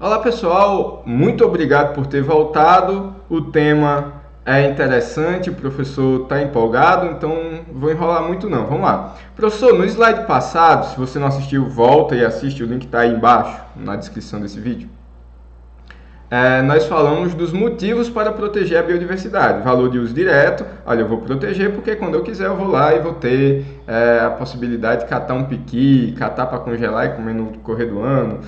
Olá pessoal, muito obrigado por ter voltado. O tema é interessante, o professor está empolgado, então vou enrolar muito não. Vamos lá. Professor, no slide passado, se você não assistiu, volta e assiste, o link está aí embaixo na descrição desse vídeo. Nós falamos dos motivos para proteger a biodiversidade. Valor de uso direto, olha, eu vou proteger porque quando eu quiser eu vou lá e vou ter a possibilidade de catar um piqui, catar para congelar e comer no decorrer do ano.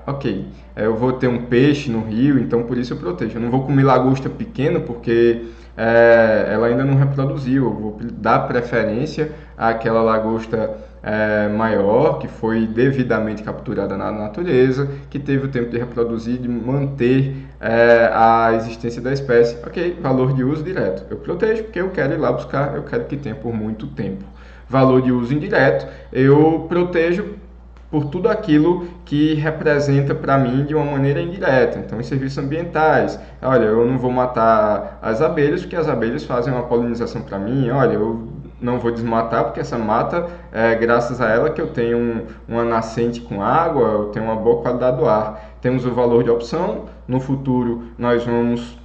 Ok, eu vou ter um peixe no rio, então por isso eu protejo. Eu não vou comer lagosta pequena porque ela ainda não reproduziu. Eu vou dar preferência àquela lagosta maior, que foi devidamente capturada na natureza, que teve o tempo de reproduzir, de manter a existência da espécie. Ok, valor de uso direto. Eu protejo porque eu quero ir lá buscar, eu quero que tenha por muito tempo. Valor de uso indireto, eu protejo por tudo aquilo que representa para mim de uma maneira indireta. Então, os serviços ambientais. Olha, eu não vou matar as abelhas porque as abelhas fazem uma polinização para mim. Olha, eu não vou desmatar porque essa mata, graças a ela que eu tenho uma nascente com água, eu tenho uma boa qualidade do ar. Temos o valor de opção. No futuro, nós vamos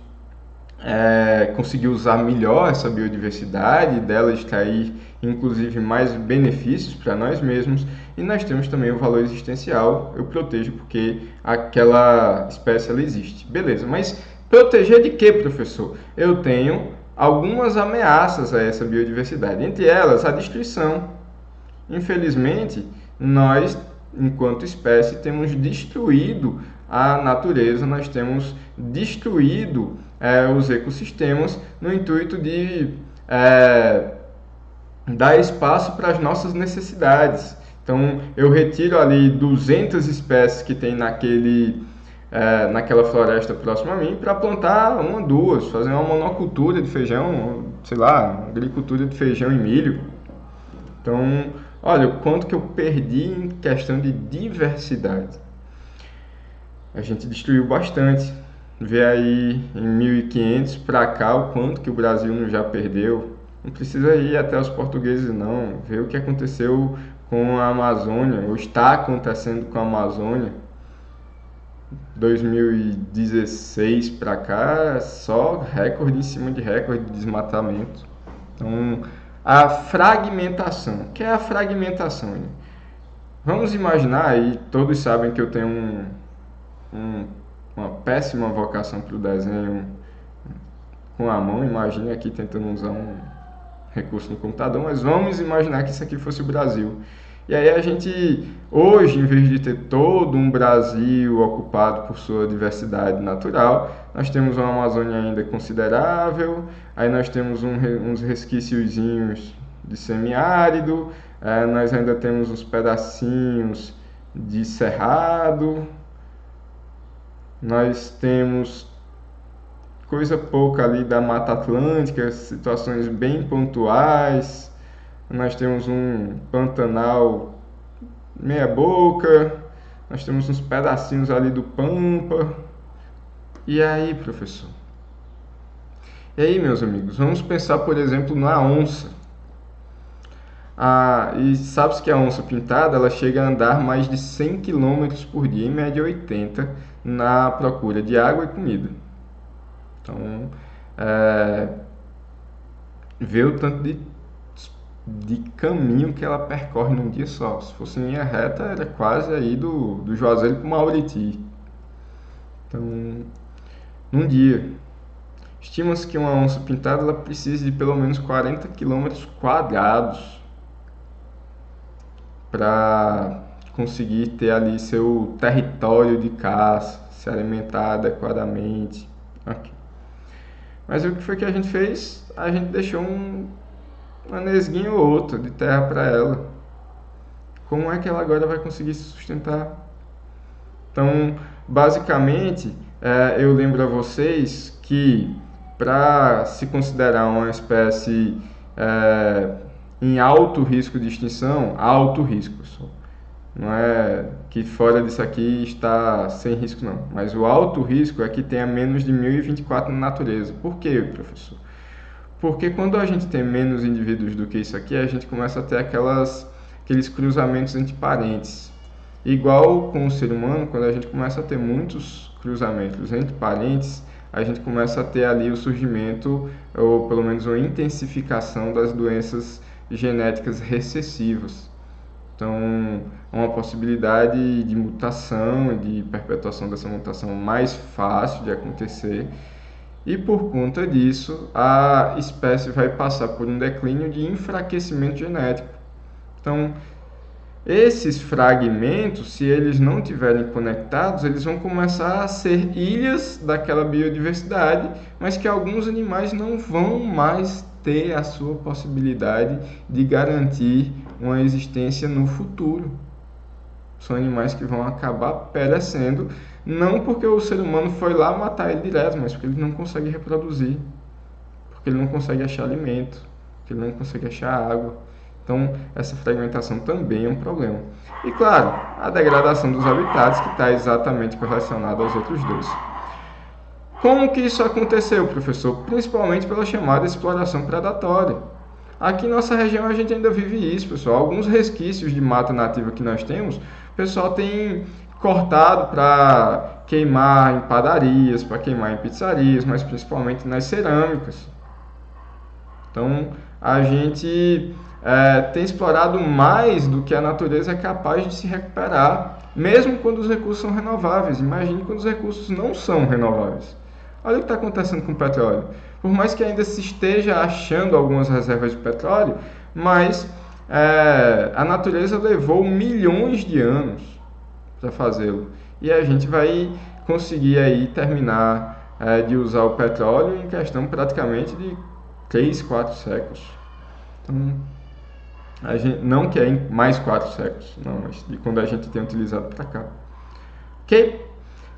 conseguir usar melhor essa biodiversidade, dela extrair inclusive mais benefícios para nós mesmos, e nós temos também o valor existencial. Eu protejo porque aquela espécie ela existe. Beleza, mas proteger de que, professor? Eu tenho algumas ameaças a essa biodiversidade, entre elas a destruição. Infelizmente, nós, enquanto espécie, temos destruído a natureza, nós temos destruído os ecossistemas no intuito de dar espaço para as nossas necessidades. Então, eu retiro ali 200 espécies que tem naquela floresta próxima a mim para plantar uma, duas, fazer uma monocultura de feijão, sei lá, agricultura de feijão e milho. Então, olha o quanto que eu perdi em questão de diversidade. A gente destruiu bastante. Vê aí em 1500 para cá o quanto que o Brasil não já perdeu. Não precisa ir até os portugueses não. Vê o que aconteceu com a Amazônia, ou está acontecendo com a Amazônia. 2016 para cá, só recorde em cima de recorde de desmatamento. Então, a fragmentação. O que é a fragmentação? Vamos imaginar, e todos sabem que eu tenho uma péssima vocação para o desenho com a mão. Imagine aqui tentando usar um recurso no computador, mas vamos imaginar que isso aqui fosse o Brasil. E aí a gente, hoje, em vez de ter todo um Brasil ocupado por sua diversidade natural, nós temos uma Amazônia ainda considerável, aí nós temos uns resquíciozinhos de semiárido, nós ainda temos uns pedacinhos de cerrado, nós temos coisa pouca ali da Mata Atlântica, situações bem pontuais. Nós temos um Pantanal meia boca, nós temos uns pedacinhos ali do Pampa. E aí, professor? E aí, meus amigos, vamos pensar, por exemplo, na onça. E sabe-se que a onça pintada ela chega a andar mais de 100 km por dia, em média 80, na procura de água e comida. Então, vê o tanto de caminho que ela percorre num dia só. Se fosse em linha reta, era quase aí do Juazeiro para o Mauriti. Então, num dia. Estima-se que uma onça pintada ela precisa de pelo menos 40 km quadrados para conseguir ter ali seu território de caça, se alimentar adequadamente. Okay. Mas o que foi que a gente fez? A gente deixou uma nesguinha ou outra de terra para ela. Como é que ela agora vai conseguir se sustentar? Então, basicamente, eu lembro a vocês que para se considerar uma espécie em alto risco de extinção, alto risco, não é que fora disso aqui está sem risco não, mas o alto risco é que tenha menos de 1024 na natureza. Por quê, professor? Porque quando a gente tem menos indivíduos do que isso aqui, a gente começa a ter aqueles cruzamentos entre parentes. Igual com o ser humano, quando a gente começa a ter muitos cruzamentos entre parentes, a gente começa a ter ali o surgimento, ou pelo menos uma intensificação das doenças genéticas recessivas. Então, uma possibilidade de mutação e de perpetuação dessa mutação mais fácil de acontecer. E por conta disso, a espécie vai passar por um declínio de enfraquecimento genético. Então, esses fragmentos, se eles não estiverem conectados, eles vão começar a ser ilhas daquela biodiversidade, mas que alguns animais não vão mais ter a sua possibilidade de garantir uma existência no futuro. São animais que vão acabar perecendo, não porque o ser humano foi lá matar ele direto, mas porque ele não consegue reproduzir, porque ele não consegue achar alimento, porque ele não consegue achar água. Então, essa fragmentação também é um problema. E, claro, a degradação dos habitats, que está exatamente correlacionada aos outros dois. Como que isso aconteceu, professor? Principalmente pela chamada exploração predatória. Aqui em nossa região a gente ainda vive isso, pessoal. Alguns resquícios de mata nativa que nós temos, o pessoal tem cortado para queimar em padarias, para queimar em pizzarias, mas principalmente nas cerâmicas. Então, a gente tem explorado mais do que a natureza é capaz de se recuperar, mesmo quando os recursos são renováveis. Imagine quando os recursos não são renováveis. Olha o que está acontecendo com o petróleo. Por mais que ainda se esteja achando algumas reservas de petróleo, mas a natureza levou milhões de anos para fazê-lo. E a gente vai conseguir aí terminar de usar o petróleo em questão praticamente de 3, 4 séculos. Então, a gente, não que é em mais 4 séculos, não, mas de quando a gente tem utilizado para cá. Ok?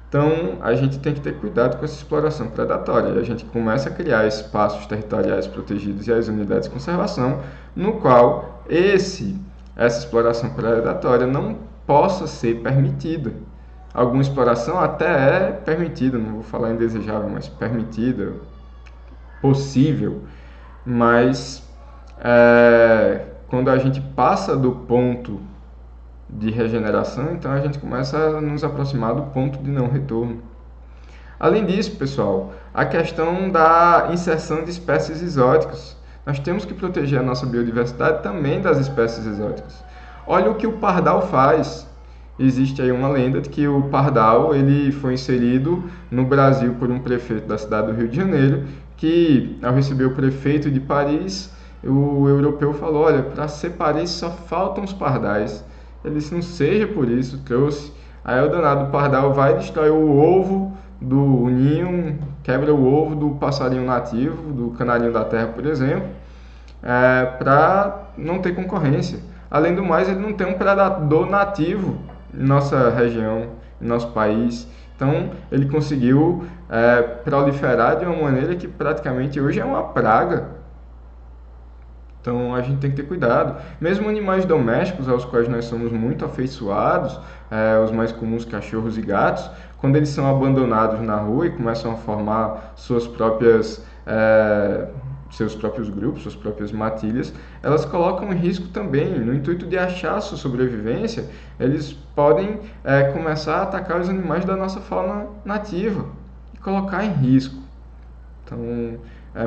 Então, a gente tem que ter cuidado com essa exploração predatória. A gente começa a criar espaços territoriais protegidos e as unidades de conservação, no qual essa exploração predatória não possa ser permitida. Alguma exploração até é permitida, não vou falar indesejável, mas permitida, possível. Mas quando a gente passa do ponto de regeneração, então a gente começa a nos aproximar do ponto de não retorno. Além disso, pessoal, a questão da inserção de espécies exóticas. Nós temos que proteger a nossa biodiversidade também das espécies exóticas. Olha o que o pardal faz. Existe aí uma lenda de que o pardal ele foi inserido no Brasil por um prefeito da cidade do Rio de Janeiro, que ao receber o prefeito de Paris, o europeu falou, olha, para ser Paris só faltam os pardais. Ele disse, não seja por isso, trouxe. Aí o danado pardal vai destrói o ovo do ninho, quebra o ovo do passarinho nativo, do canarinho da terra, por exemplo, para não ter concorrência. Além do mais, ele não tem um predador nativo em nossa região, em nosso país. Então, ele conseguiu proliferar de uma maneira que praticamente hoje é uma praga. Então, a gente tem que ter cuidado. Mesmo animais domésticos, aos quais nós somos muito afeiçoados, os mais comuns, cachorros e gatos, quando eles são abandonados na rua e começam a formar seus próprios grupos, suas próprias matilhas, elas colocam em risco também. No intuito de achar sua sobrevivência, eles podem começar a atacar os animais da nossa fauna nativa e colocar em risco. Então,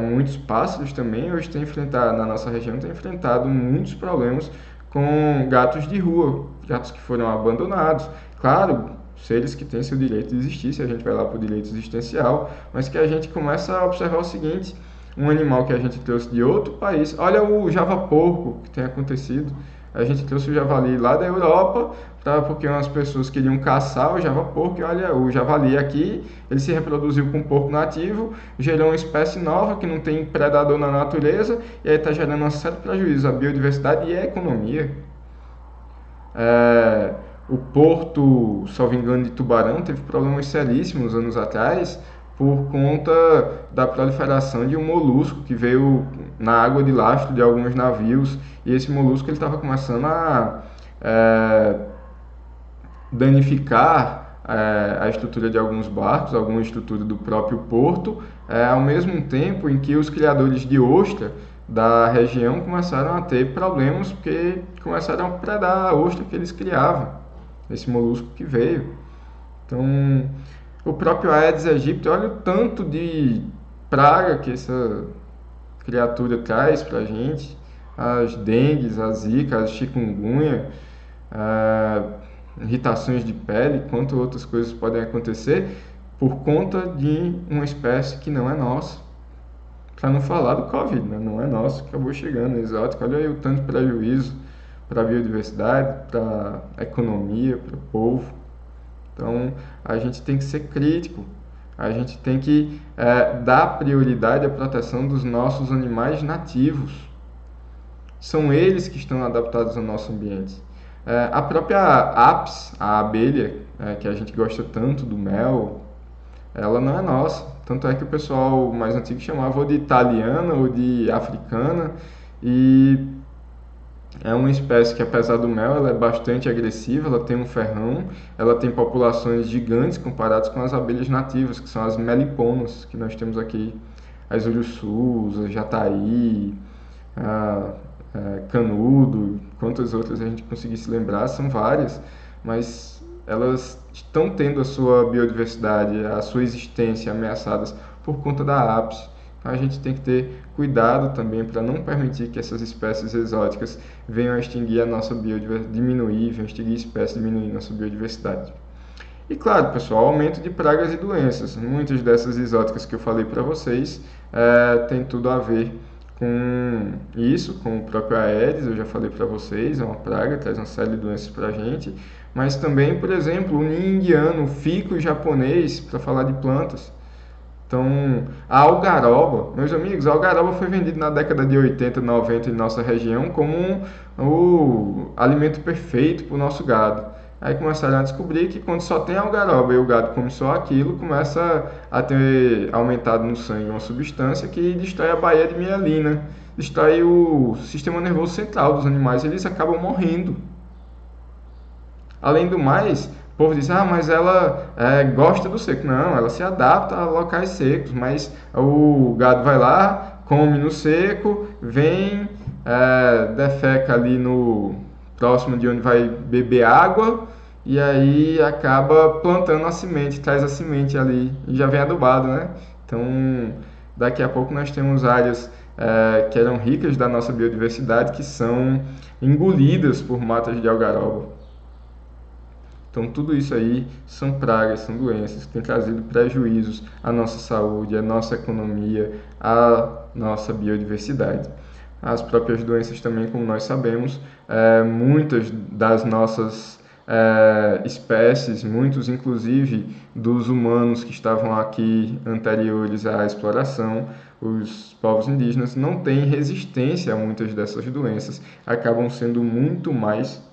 muitos pássaros também hoje na nossa região têm enfrentado muitos problemas com gatos de rua, gatos que foram abandonados. Claro, seres que têm seu direito de existir, se a gente vai lá para o direito existencial, mas que a gente começa a observar o seguinte, um animal que a gente trouxe de outro país, olha o javaporco que tem acontecido, a gente trouxe o javali lá da Europa, porque umas pessoas queriam caçar o javaporco, e olha, o javali aqui, ele se reproduziu com um porco nativo, gerou uma espécie nova que não tem predador na natureza, e aí está gerando um certo prejuízo à biodiversidade e à economia. O porto, salvo engano, de Tubarão teve problemas seríssimos anos atrás, por conta da proliferação de um molusco que veio na água de lastro de alguns navios, e esse molusco estava começando a danificar a estrutura de alguns barcos, alguma estrutura do próprio porto, ao mesmo tempo em que os criadores de ostra da região começaram a ter problemas porque começaram a predar a ostra que eles criavam. esse molusco que veio. Então, o próprio Aedes aegypti, olha o tanto de praga que essa criatura traz para a gente, as dengues, a zika, a chikungunya, irritações de pele, quantas outras coisas podem acontecer por conta de uma espécie que não é nossa. Para não falar do Covid, né? Não é nosso, acabou chegando, é exótico. Olha aí o tanto de prejuízo para a biodiversidade, para a economia, para o povo. Então, a gente tem que ser crítico. A gente tem que dar prioridade à proteção dos nossos animais nativos. São eles que estão adaptados ao nosso ambiente. A própria Apis, a abelha, que a gente gosta tanto do mel, ela não é nossa. Tanto é que o pessoal mais antigo chamava ou de italiana ou de africana. E é uma espécie que, apesar do mel, ela é bastante agressiva, ela tem um ferrão, ela tem populações gigantes comparadas com as abelhas nativas, que são as meliponas, que nós temos aqui, as uruçus, a jataí, canudo, quantas outras a gente conseguir se lembrar, são várias, mas elas estão tendo a sua biodiversidade, a sua existência ameaçadas por conta da Apis. Então a gente tem que ter cuidado também para não permitir que essas espécies exóticas venham a extinguir a nossa biodiversidade, venham a extinguir espécies, diminuir nossa biodiversidade. E claro, pessoal, aumento de pragas e doenças. Muitas dessas exóticas que eu falei para vocês tem tudo a ver com isso, com o próprio Aedes, eu já falei para vocês, é uma praga, traz uma série de doenças para a gente, mas também, por exemplo, o ninho indiano, o fico japonês, para falar de plantas. Então, a algaroba, meus amigos, a algaroba foi vendida na década de 80, 90 em nossa região como o alimento perfeito para o nosso gado. Aí começaram a descobrir que quando só tem algaroba e o gado come só aquilo, começa a ter aumentado no sangue uma substância que destrói a baía de mielina, destrói o sistema nervoso central dos animais, e eles acabam morrendo. Além do mais, o povo diz, mas ela gosta do seco. Não, ela se adapta a locais secos, mas o gado vai lá, come no seco, vem, defeca ali no próximo de onde vai beber água, e aí acaba plantando a semente, traz a semente ali, e já vem adubado, né? Então, daqui a pouco nós temos áreas que eram ricas da nossa biodiversidade, que são engolidas por matas de algaroba. Então, tudo isso aí são pragas, são doenças que têm trazido prejuízos à nossa saúde, à nossa economia, à nossa biodiversidade. As próprias doenças também, como nós sabemos, muitas das nossas espécies, muitos inclusive dos humanos que estavam aqui anteriores à exploração, os povos indígenas não têm resistência a muitas dessas doenças, acabam sendo muito mais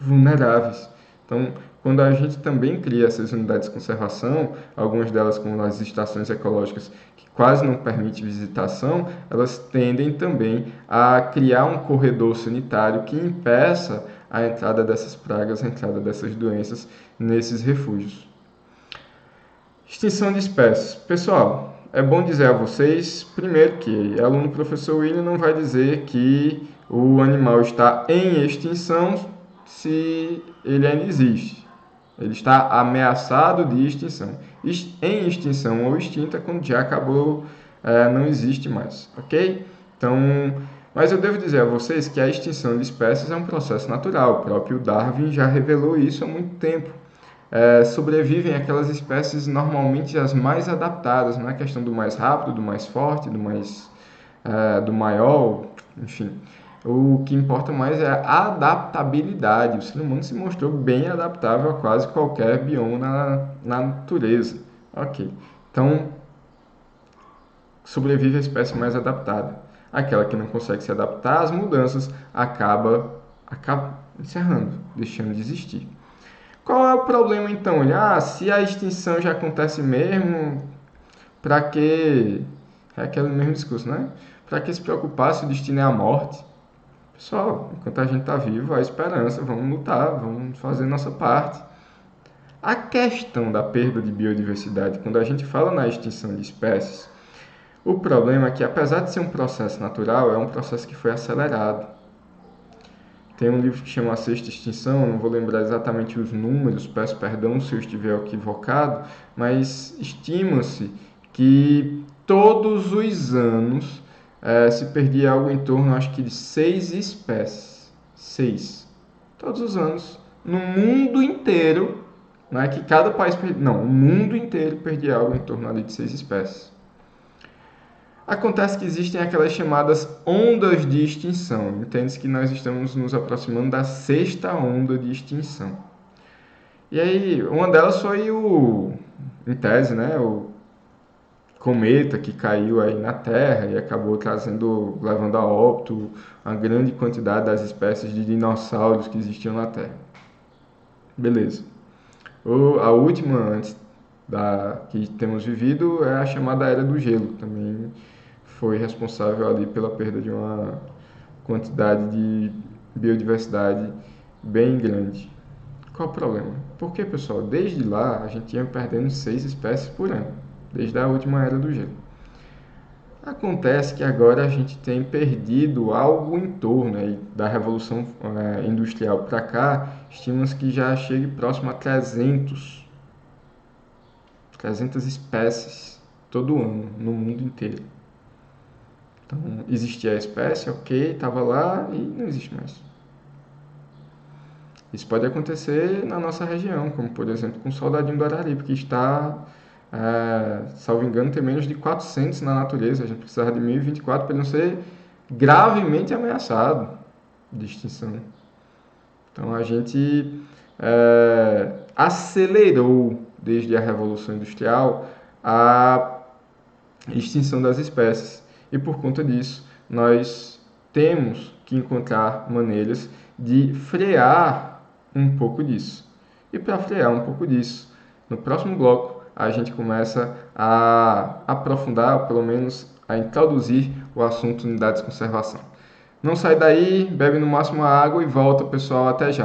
vulneráveis. Então, quando a gente também cria essas unidades de conservação, algumas delas como as estações ecológicas, que quase não permite visitação, elas tendem também a criar um corredor sanitário que impeça a entrada dessas pragas, a entrada dessas doenças nesses refúgios. Extinção de espécies. Pessoal, é bom dizer a vocês, primeiro, que o aluno professor William não vai dizer que o animal está em extinção se ele ainda existe. Ele está ameaçado de extinção. Em extinção ou extinta quando já acabou, não existe mais, ok? Então, mas eu devo dizer a vocês que a extinção de espécies é um processo natural. O próprio Darwin já revelou isso há muito tempo. Sobrevivem aquelas espécies normalmente as mais adaptadas, não é questão do mais rápido, do mais forte, do maior, enfim. O que importa mais é a adaptabilidade. O ser humano se mostrou bem adaptável a quase qualquer bioma na natureza. Ok. Então, sobrevive a espécie mais adaptada. Aquela que não consegue se adaptar às mudanças acaba encerrando, deixando de existir. Qual é o problema então? Se a extinção já acontece mesmo, para que... É aquele mesmo discurso, né? Para que se preocupar se o destino é a morte? Pessoal, enquanto a gente está vivo, há esperança, vamos lutar, vamos fazer nossa parte. A questão da perda de biodiversidade, quando a gente fala na extinção de espécies, o problema é que, apesar de ser um processo natural, é um processo que foi acelerado. Tem um livro que chama A Sexta Extinção, não vou lembrar exatamente os números, peço perdão se eu estiver equivocado, mas estima-se que todos os anos se perdia algo em torno, acho que de 6 espécies. 6. Todos os anos, no mundo inteiro, não é que cada país perdia, não, o mundo inteiro perdia algo em torno ali de 6 espécies. Acontece que existem aquelas chamadas ondas de extinção. Entende-se que nós estamos nos aproximando da 6ª onda de extinção. E aí, uma delas foi em tese, né, o cometa que caiu aí na Terra e acabou levando a óbito uma grande quantidade das espécies de dinossauros que existiam na Terra. Beleza. A última, antes da que temos vivido, é a chamada Era do Gelo. Também foi responsável ali pela perda de uma quantidade de biodiversidade bem grande. Qual o problema? Porque, pessoal, desde lá a gente ia perdendo 6 espécies por ano, desde a última Era do Gelo. Acontece que agora a gente tem perdido algo em torno aí, da Revolução Industrial para cá, estima-se que já chegue próximo a 300 espécies todo ano no mundo inteiro. Então, existia a espécie, ok, estava lá e não existe mais. Isso pode acontecer na nossa região, como por exemplo com o soldadinho do Araripe, que está, salvo engano, tem menos de 400 na natureza. A gente precisava de 1024 para ele não ser gravemente ameaçado de extinção. Então a gente acelerou desde a Revolução Industrial a extinção das espécies. E por conta disso, nós temos que encontrar maneiras de frear um pouco disso. E para frear um pouco disso, no próximo bloco, a gente começa a aprofundar, ou pelo menos a introduzir o assunto unidades de conservação. Não sai daí, bebe no máximo a água e volta, pessoal, até já.